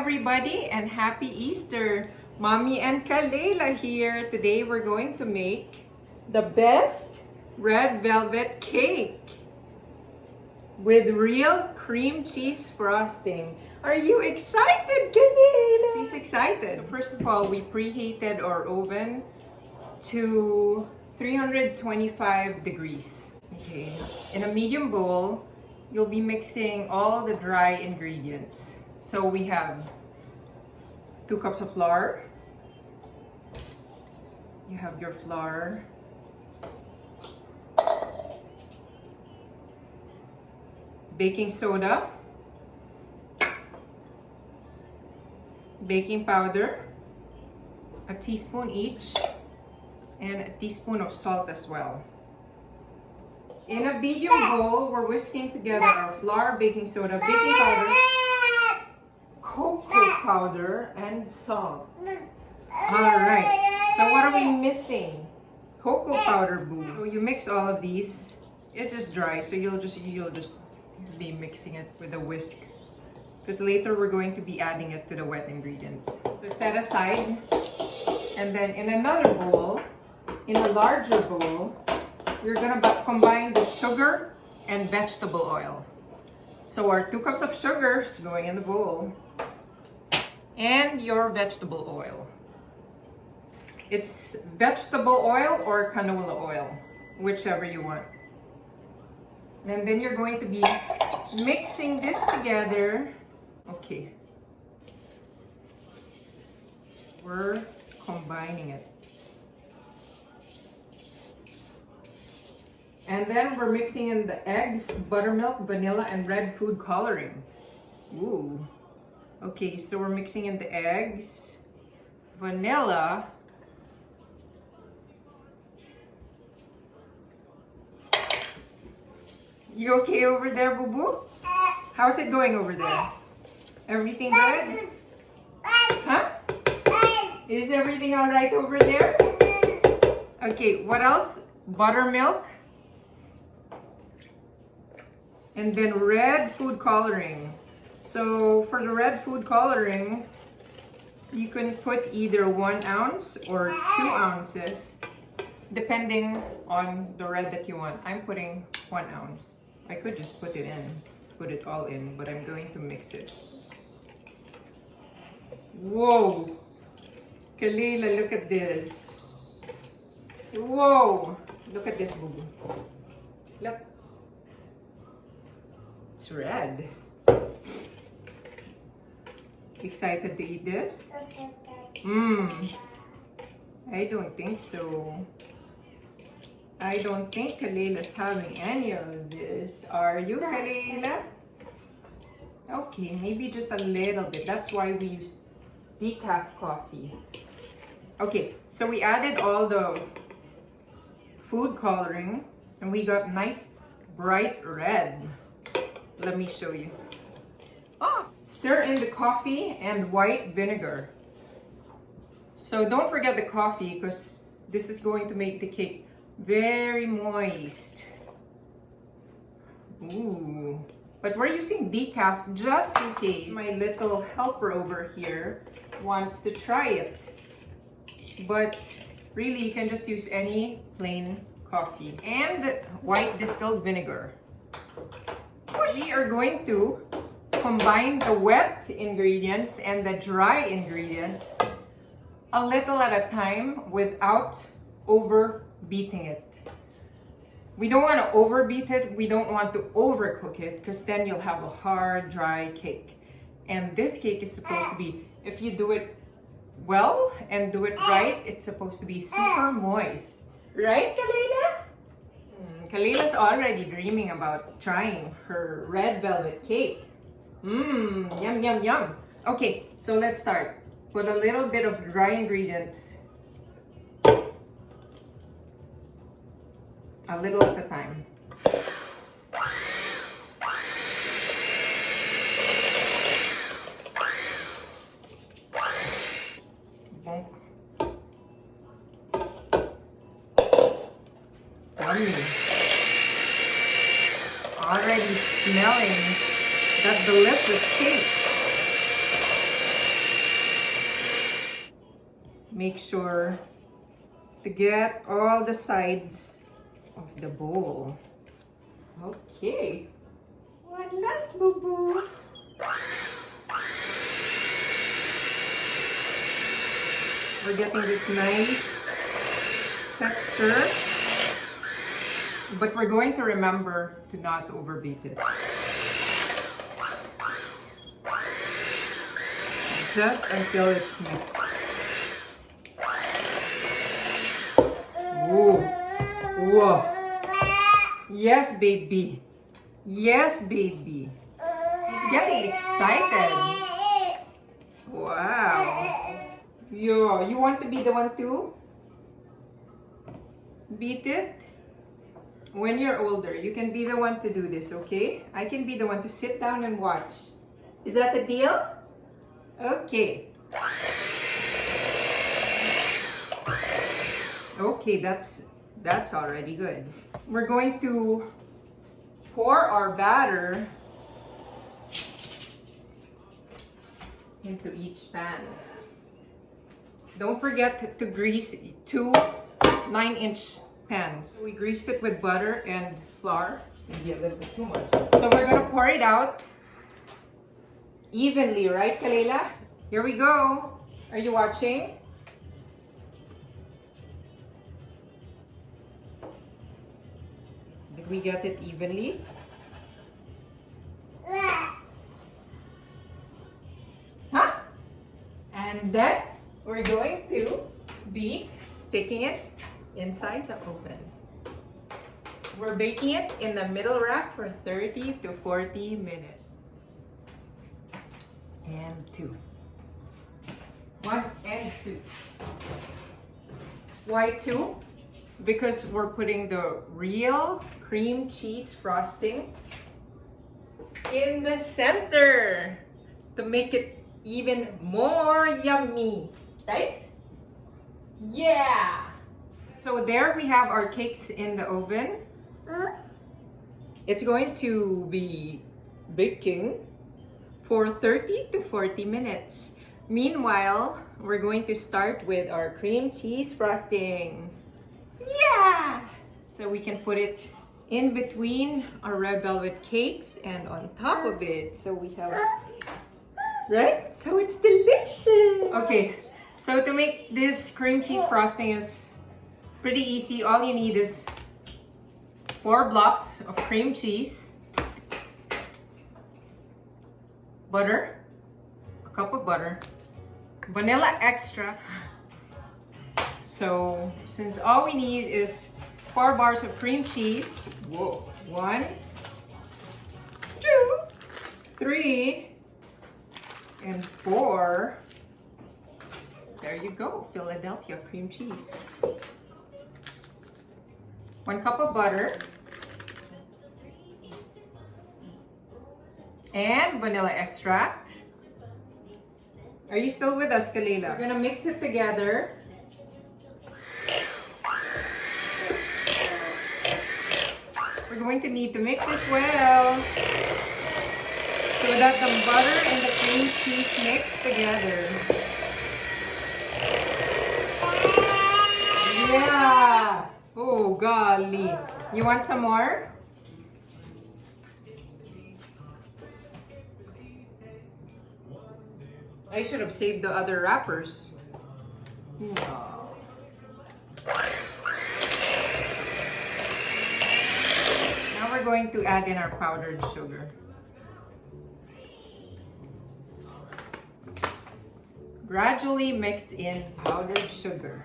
everybody and happy Easter! Mommy and Kalela here. Today we're going to make the best red velvet cake with real cream cheese frosting. Are you excited, Kalela? She's excited. So first of all, we preheated our oven to 325 degrees. Okay, in a medium bowl, you'll be mixing all the dry ingredients. So we have 2 cups of flour. You have your flour. Baking soda. Baking powder. A teaspoon each. And a teaspoon of salt as well. In a medium bowl, we're whisking together our flour, baking soda, baking powder, cocoa powder, and salt. Alright, so what are we missing? Cocoa powder, boo. So you mix all of these. It's just dry, so you'll just be mixing it with a whisk. Because later we're going to be adding it to the wet ingredients. So set aside. And then in another bowl, in a larger bowl, we're gonna combine the sugar and vegetable oil. So our 2 cups of sugar is going in the bowl. And your vegetable oil. It's vegetable oil or canola oil, whichever you want. And then you're going to be mixing this together. Okay. We're combining it. And then we're mixing in the eggs, buttermilk, vanilla, and red food coloring. Ooh. Okay, so we're mixing in the eggs, vanilla, you okay over there, Boo Boo? How's it going over there? Everything good? Huh? Is everything all right over there? Okay, what else? Buttermilk. And then red food coloring. So for the red food coloring, you can put either 1 ounce or 2 ounces, depending on the red that you want. I'm putting 1 ounce. I could just put it all in, but I'm going to mix it. Whoa! Kalela, look at this. Whoa! Look at this, Boo Boo. Look. It's red. Excited to eat this? I don't think so. I don't think Kalela's having any of this. Are you, Kalela? Okay, maybe just a little bit. That's why we use decaf coffee. Okay, so we added all the food coloring and we got nice bright red. Let me show you. Stir in the coffee and white vinegar. So don't forget the coffee because this is going to make the cake very moist. Ooh. But we're using decaf just in case my little helper over here wants to try it. But really, you can just use any plain coffee. And white distilled vinegar. We are going to combine the wet ingredients and the dry ingredients a little at a time without over beating it. We don't want to overbeat it. We don't want to overcook it because then you'll have a hard, dry cake. And this cake is supposed to be, if you do it well and do it right, it's supposed to be super moist. Right, Kalela? Kalela's already dreaming about trying her red velvet cake. Yum, yum, yum. Okay, so let's start. Put a little bit of dry ingredients. A little at a time. Bonk. Yummy. Already smelling that delicious cake. Make sure to get all the sides of the bowl. Okay. One last boo-boo. We're getting this nice texture. But we're going to remember to not overbeat it. Just until it's mixed. Whoa. Whoa. Yes, baby. Yes, baby. He's getting excited. Wow. Yo, you want to be the one to beat it? When you're older, you can be the one to do this, okay? I can be the one to sit down and watch. Is that the deal? Okay. Okay, that's already good. We're going to pour our batter into each pan. Don't forget to grease 2 9-inch pans. We greased it with butter and flour. Maybe a little bit too much. So we're gonna pour it out evenly, right, Kalela? Here we go. Are you watching? Did we get it evenly? Huh? And then we're going to be sticking it inside the oven. We're baking it in the middle rack for 30 to 40 minutes. And 2. 1 and 2. Why 2? Because we're putting the real cream cheese frosting in the center to make it even more yummy, right? Yeah! So there we have our cakes in the oven. It's going to be baking for 30 to 40 minutes. Meanwhile, we're going to start with our cream cheese frosting. Yeah! So we can put it in between our red velvet cakes and on top of it. So we have, right? So it's delicious. Okay, so to make this cream cheese frosting is pretty easy. All you need is 4 blocks of cream cheese, butter, a cup of butter, vanilla extra. So since all we need is 4 bars of cream cheese, whoa, 1, 2, 3, and 4. There you go, Philadelphia cream cheese. 1 cup of butter and vanilla extract. Are you still with us, Kalela? We're gonna mix it together. We're going to need to mix this well so that the butter and the cream cheese mix together. Yeah! Oh, golly. You want some more? I should have saved the other wrappers. Wow. Now we're going to add in our powdered sugar. Gradually mix in powdered sugar.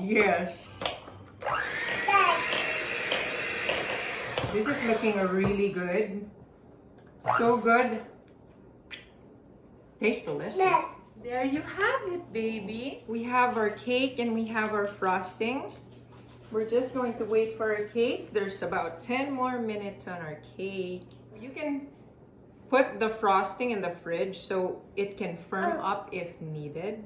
Yes. This is looking really good. So good. Tastes delicious. There you have it, baby. We have our cake and we have our frosting. We're just going to wait for our cake. There's about 10 more minutes on our cake. You can put the frosting in the fridge so it can firm up if needed.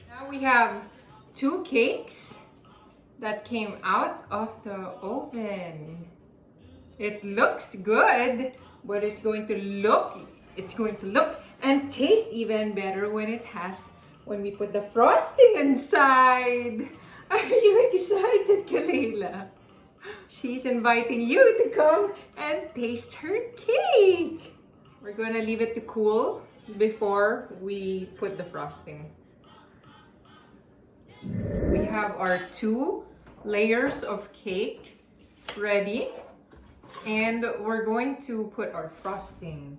Now we have 2 cakes that came out of the oven. It looks good, but it's going to look and taste even better when we put the frosting inside. Are you excited, Kalela? She's inviting you to come and taste her cake. We're going to leave it to cool before we put the frosting. We have our 2 layers of cake ready, and we're going to put our frosting.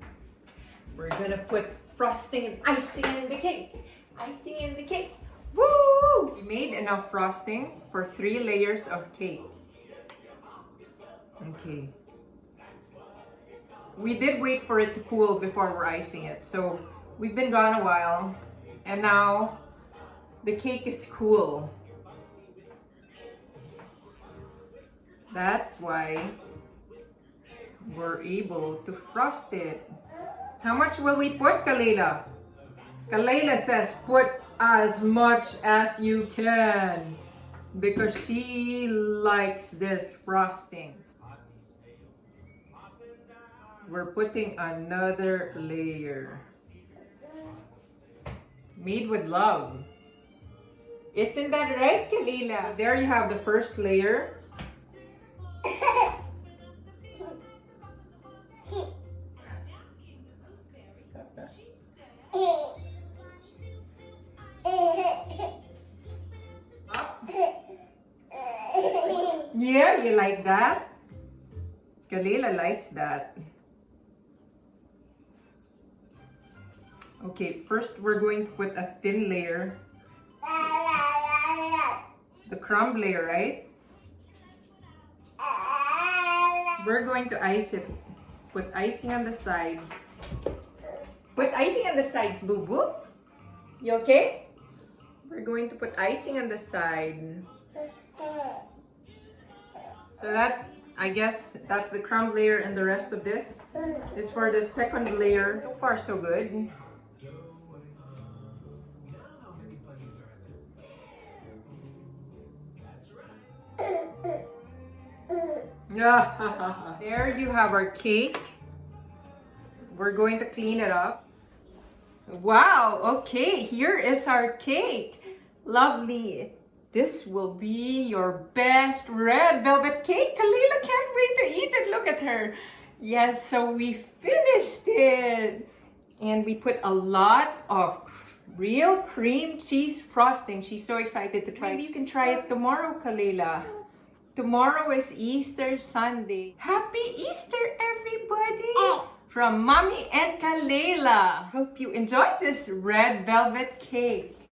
We're going to put frosting and icing in the cake. Icing in the cake. Woo! We made enough frosting for 3 layers of cake. Okay. We did wait for it to cool before we're icing it. So we've been gone a while, and now the cake is cool. That's why we're able to frost it. How much will we put, Kalela? Kalela says put as much as you can because she likes this frosting. We're putting another layer. Made with love. Isn't that right, Kalela? There you have the first layer. Yeah, you like that? Kalela likes that. Okay, first we're going to put a thin layer. The crumb layer, right? We're going to ice it. Put icing on the sides. Put icing on the sides, boo-boo. You okay? We're going to put icing on the side. So that, I guess, that's the crumb layer, and the rest of this is for the second layer. So far, so good. There you have our cake. We're going to clean it up. Wow, okay, here is our cake. Lovely. This will be your best red velvet cake. Kalela can't wait to eat it. Look at her. Yes, so we finished it. And we put a lot of real cream cheese frosting. She's so excited to try it. Maybe you can try it tomorrow, Kalela. Tomorrow is Easter Sunday. Happy Easter, everybody! From Mommy and Kalela. Hope you enjoyed this red velvet cake.